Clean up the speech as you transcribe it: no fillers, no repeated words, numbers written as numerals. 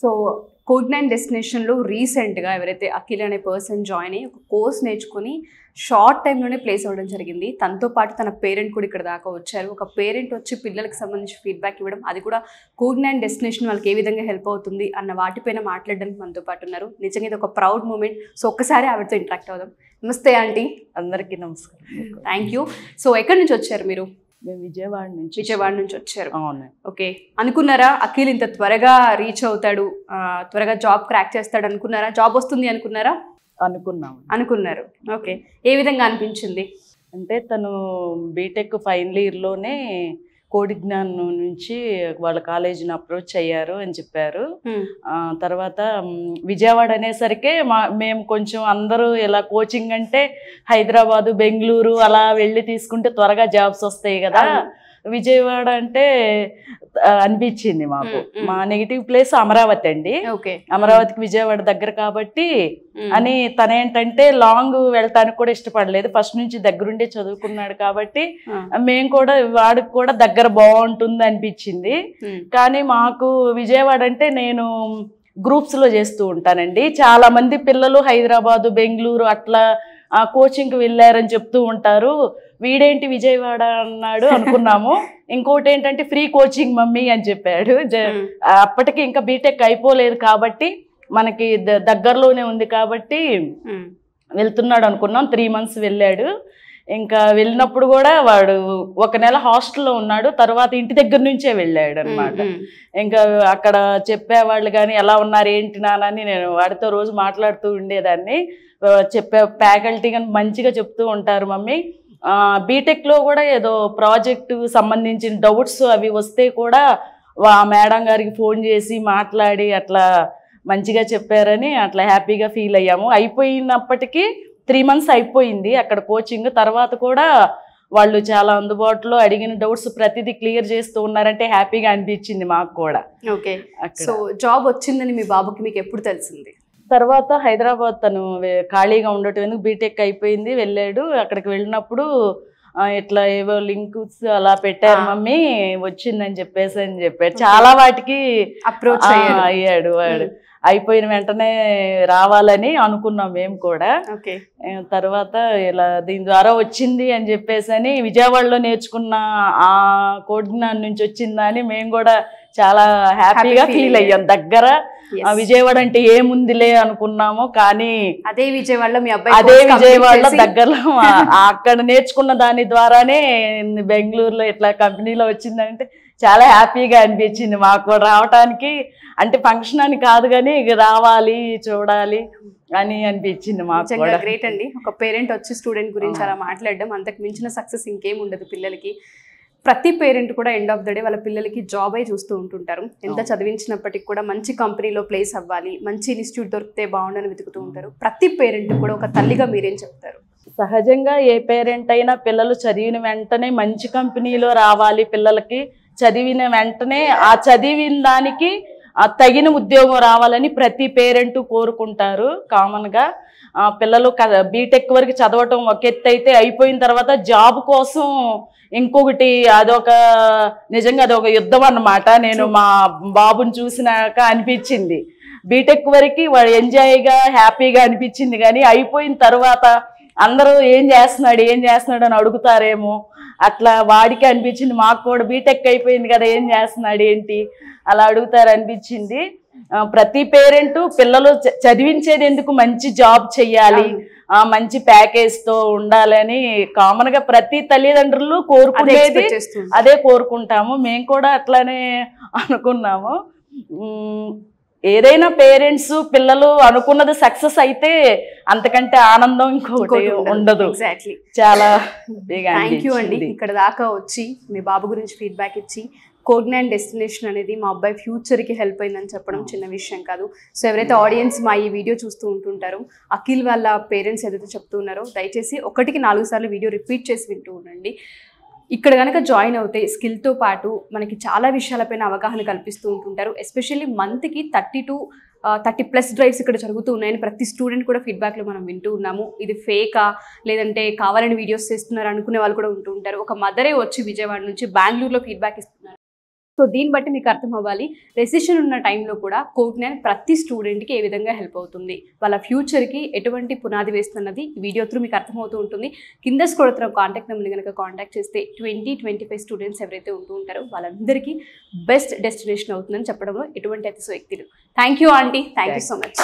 So కోడ్9 డెస్టినేషన్లో రీసెంట్గా ఎవరైతే అఖిల్ అనే పర్సన్ జాయిన్ అయ్యి ఒక కోర్స్ నేర్చుకుని షార్ట్ టైంలోనే ప్లేస్ అవ్వడం జరిగింది. తనతో పాటు తన పేరెంట్ కూడా ఇక్కడ దాకా వచ్చారు. ఒక పేరెంట్ వచ్చి పిల్లలకు సంబంధించి ఫీడ్బ్యాక్ ఇవ్వడం, అది కూడా కోడ్9 డెస్టినేషన్ వాళ్ళకి ఏ విధంగా హెల్ప్ అవుతుంది అన్న వాటిపైన మాట్లాడడానికి మనతో పాటు ఉన్నారు. నిజంగా ఇది ఒక ప్రౌడ్ మూమెంట్. సో ఒక్కసారి ఆవిడతో ఇంటరాక్ట్ అవుదాం. నమస్తే ఆంటీ. అందరికీ నమస్కారం. Thank you. సో ఎక్కడి నుంచి వచ్చారు మీరు? మేము విజయవాడ నుంచి వచ్చారు. అవును. ఓకే, అనుకున్నారా అఖిల్ ఇంత త్వరగా రీచ్ అవుతాడు, త్వరగా జాబ్ క్రాక్ చేస్తాడు అనుకున్నారా? జాబ్ వస్తుంది అనుకున్నారా? అనుకున్నారు. ఓకే, ఏ విధంగా అనిపించింది? అంటే తను బీటెక్ ఫైనల్ ఇయర్లోనే కోడిజ్ఞాన్ నుంచి వాళ్ళ కాలేజీని అప్రోచ్ అయ్యారు అని చెప్పారు. తర్వాత విజయవాడ అనేసరికి మేము కొంచెం అందరూ ఇలా కోచింగ్ అంటే హైదరాబాదు, బెంగళూరు అలా వెళ్ళి తీసుకుంటే త్వరగా జాబ్స్ వస్తాయి కదా, విజయవాడ అంటే అనిపించింది మాకు. మా నెగిటివ్ ప్లేస్ అమరావతి అండి. అమరావతికి విజయవాడ దగ్గర కాబట్టి అని తనేంటంటే లాంగ్ వెళ్ళటానికి కూడా ఇష్టపడలేదు. ఫస్ట్ నుంచి దగ్గరుండే చదువుకున్నాడు కాబట్టి మేము కూడా వాడికి కూడా దగ్గర బాగుంటుంది అనిపించింది. కానీ మాకు విజయవాడ అంటే నేను గ్రూప్స్ లో చేస్తూ ఉంటానండి. చాలా మంది పిల్లలు హైదరాబాదు, బెంగళూరు అట్లా కోచింగ్కి వెళ్ళారని చెప్తూ ఉంటారు. వీడేంటి విజయవాడ అన్నాడు అనుకున్నాము. ఇంకోటి ఏంటంటే ఫ్రీ కోచింగ్ మమ్మీ అని చెప్పాడు. అప్పటికి ఇంకా బీటెక్ అయిపోలేదు కాబట్టి మనకి దగ్గరలోనే ఉంది కాబట్టి వెళ్తున్నాడు అనుకున్నాం. 3 months వెళ్ళాడు. ఇంకా వెళ్ళినప్పుడు కూడా వాడు 1 నెల హాస్టల్లో ఉన్నాడు. తర్వాత ఇంటి దగ్గర నుంచే వెళ్ళాడు అనమాట. ఇంకా అక్కడ చెప్పేవాళ్ళు కానీ ఎలా ఉన్నారు ఏంటి నానని నేను వాడితో రోజు మాట్లాడుతూ ఉండేదాన్ని. ఫ్యాకల్టీ కానీ మంచిగా చెప్తూ ఉంటారు మమ్మీ. బీటెక్లో కూడా ఏదో ప్రాజెక్టు సంబంధించిన డౌట్స్ అవి వస్తే కూడా మేడం గారికి ఫోన్ చేసి మాట్లాడి అట్లా మంచిగా చెప్పారని అట్లా హ్యాపీగా ఫీల్ అయ్యాము. అయిపోయినప్పటికీ 3 months అయిపోయింది అక్కడ కోచింగ్. తర్వాత కూడా వాళ్ళు చాలా అందుబాటులో అడిగిన డౌట్స్ ప్రతిదీ క్లియర్ చేస్తూ ఉన్నారంటే హ్యాపీగా అనిపించింది మాకు కూడా. ఓకే, సో జాబ్ వచ్చిందని మీ బాబుకి మీకు ఎప్పుడు తెలిసింది? తర్వాత హైదరాబాద్ తను ఖాళీగా ఉండటం ఎందుకు బీటెక్ అయిపోయింది వెళ్ళాడు. అక్కడికి వెళ్ళినప్పుడు ఇట్లా ఏవో లింక్స్ అలా పెట్టారు మమ్మీ వచ్చిందని చెప్పాడు. చాలా వాటికి అప్రోచ్ అయ్యాడు వాడు. అయిపోయిన వెంటనే రావాలని అనుకున్నాం మేము కూడా. తర్వాత ఇలా దీని ద్వారా వచ్చింది అని చెప్పేసి విజయవాడలో నేర్చుకున్న ఆ కోడిజ్ఞాన్ నుంచి వచ్చిందా అని మేము కూడా చాలా హ్యాపీగా ఫీల్ అయ్యాం. దగ్గర విజయవాడ అంటే ఏముందిలే అనుకున్నాము, కానీ అదే విజయవాడలో మీ అబ్బాయి అదే విజయవాడలో దగ్గరలో అక్కడ నేర్చుకున్న దాని ద్వారానే బెంగళూరులో ఇట్లా కంపెనీలో వచ్చిందంటే చాలా హ్యాపీగా అనిపించింది మాకు రావటానికి. అంటే ఫంక్షన్ అని కాదు కానీ రావాలి చూడాలి అని అనిపించింది మాకు. గ్రేట్ అండి, ఒక పేరెంట్ వచ్చి స్టూడెంట్ గురించి అలా మాట్లాడడం, అంతకు మించిన సక్సెస్ ఇంకేం ఉండదు పిల్లలకి. ప్రతి పేరెంట్ కూడా ఎండ్ ఆఫ్ ద డే వాళ్ళ పిల్లలకి జాబ్ అయి చూస్తూ ఉంటుంటారు. ఎంత చదివించినప్పటికి కూడా మంచి కంపెనీలో ప్లేస్ అవ్వాలి, మంచి ఇన్స్టిట్యూట్ దొరికితే బాగుండని వెతుకుతూ ఉంటారు. ప్రతి పేరెంట్ కూడా ఒక తల్లిగా మీరేం చెప్తారు? సహజంగా ఏ పేరెంట్ అయినా పిల్లలు చదివిన వెంటనే మంచి కంపెనీలో రావాలి, పిల్లలకి చదివిన వెంటనే ఆ చదివిన దానికి తగిన ఉద్యోగం రావాలని ప్రతి పేరెంట్ కోరుకుంటారు కామన్గా. పిల్లలు బీటెక్ వరకు చదవటం ఒక ఎత్తు అయితే అయిపోయిన తర్వాత జాబ్ కోసం ఇంకొకటి నిజంగా అదొక యుద్ధం అన్నమాట. నేను మా బాబుని చూసినాక అనిపించింది బీటెక్ వరకు వాడు ఎంజాయ్గా హ్యాపీగా అనిపించింది, కానీ అయిపోయిన తర్వాత అందరూ ఏం చేస్తున్నాడు అని అడుగుతారేమో అట్లా వాడికి అనిపించింది. మాకు కూడా బీటెక్ అయిపోయింది కదా ఏం చేస్తున్నాడు ఏంటి అలా అడుగుతారు అనిపించింది. ప్రతి పేరెంట్ పిల్లలు చదివించేది ఎందుకు మంచి జాబ్ చెయ్యాలి, మంచి ప్యాకేజ్తో ఉండాలని కామన్గా ప్రతి తల్లిదండ్రులు కోరుకునేది అదే కోరుకుంటాము. మేము కూడా అట్లానే అనుకున్నాము. ఏదైనా పేరెంట్స్ పిల్లలు అనుకున్నది సక్సెస్ అయితే అంతకంటే ఆనందం ఇంకొకటి ఉండదు. చాలా థ్యాంక్ యూ అండి, ఇక్కడ దాకా వచ్చి మీ బాబు గురించి ఫీడ్బ్యాక్ ఇచ్చి కోడ్9 డెస్టినేషన్ అనేది మా అబ్బాయి ఫ్యూచర్కి హెల్ప్ అయిందని చెప్పడం చిన్న విషయం కాదు. సో ఎవరైతే ఆడియన్స్ మా ఈ వీడియో చూస్తూ ఉంటుంటారో అఖిల్ వాళ్ళ పేరెంట్స్ ఏదైతే చెప్తూ ఉన్నారో దయచేసి 1కి 4 సార్లు వీడియో రిపీట్ చేసి వింటూ ఉండండి. ఇక్కడ కనుక జాయిన్ అవుతే స్కిల్తో పాటు మనకి చాలా విషయాలపైన అవగాహన కల్పిస్తూ ఉంటుంటారు. ఎస్పెషల్లీ మంత్కి 30+ డ్రైవ్స్ ఇక్కడ జరుగుతూ ఉన్నాయని ప్రతి స్టూడెంట్ కూడా ఫీడ్బ్యాక్లో మనం వింటూ ఉన్నాము. ఇది ఫేకా లేదంటే కావాలని వీడియోస్ చేస్తున్నారు అనుకునే వాళ్ళు కూడా ఉంటూ ఉంటారు. ఒక మదరే వచ్చి విజయవాడ నుంచి బెంగళూరులో ఫీడ్బ్యాక్ ఇస్తున్నారు. సో దీన్ని బట్టి మీకు అర్థం అవ్వాలి రెసిషన్ ఉన్న టైంలో కూడా కోగ్నాన్ ప్రతి స్టూడెంట్కి ఏ విధంగా హెల్ప్ అవుతుంది, వాళ్ళ ఫ్యూచర్కి ఎటువంటి పునాది వేస్తున్నది ఈ వీడియో త్రూ మీకు అర్థమవుతూ ఉంటుంది. కింద స్క్రోల్ అవుతున్న కాంటాక్ట్ నెంబర్ని కనుక కాంటాక్ట్ చేస్తే 20-25 స్టూడెంట్స్ ఎవరైతే ఉంటూ ఉంటారో వాళ్ళందరికీ బెస్ట్ డెస్టినేషన్ అవుతుందని చెప్పడంలో ఎటువంటి అతిశయోక్తి లేదు. Thank you aunty, thank you so much.